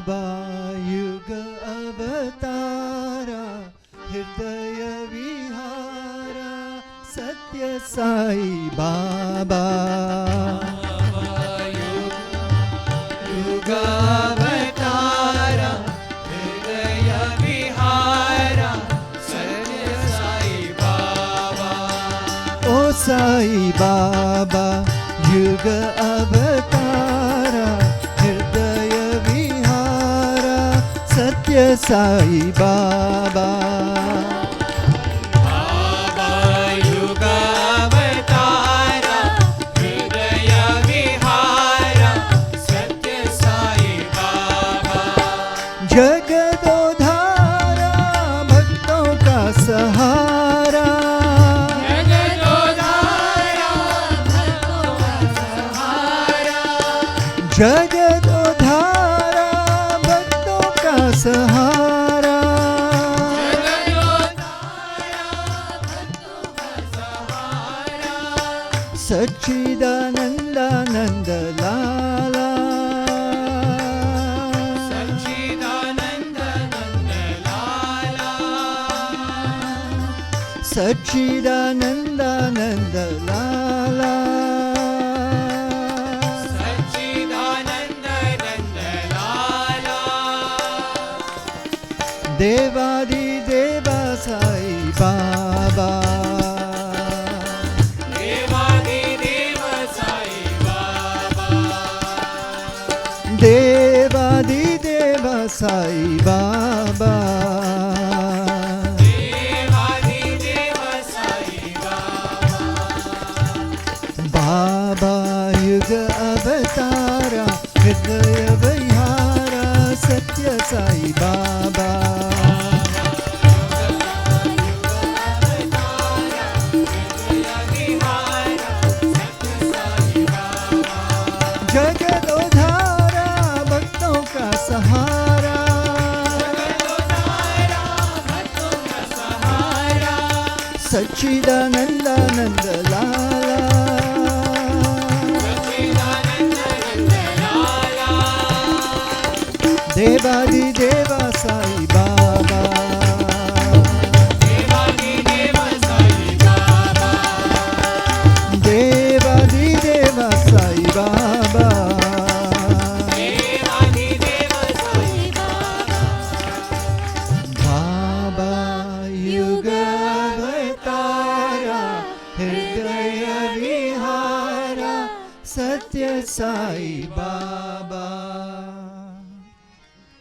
बाबा युग अवतारा हृदय विहारा सत्य साई बाबा युग अवतारा हृदय विहारा सत्य साई बाबा ओ साई बाबा युग अवतारा हृदय विहारा सत्य साई बाबा बाबा युग अवतारा हृदय विहारा सत्य साई बाबा जगदोधारा भक्तों का सहारा जगदोधारा भक्तों का सहारा सच्चिदानंदानंद लाला सच्चिदानंद नंद लाला सच्चिदानंदानंद लाला सच्चिदानंद नंद लाला देवादिदेवा साई बाबा देवादिदेव साई बाबा देवादिदेव साई बाबा देवादिदेव साई बाबा बाबा युग अवतारा हृदय विहारा सत्य साई बाबा जगदोधारा भक्तों का सहारा सच्चिदानंदानंद लाला देवादिदेवा साई बाबा देवादिदेवा साई बाबा बाबा युग अवतारा हृदय विहारा सत्य साई बाबा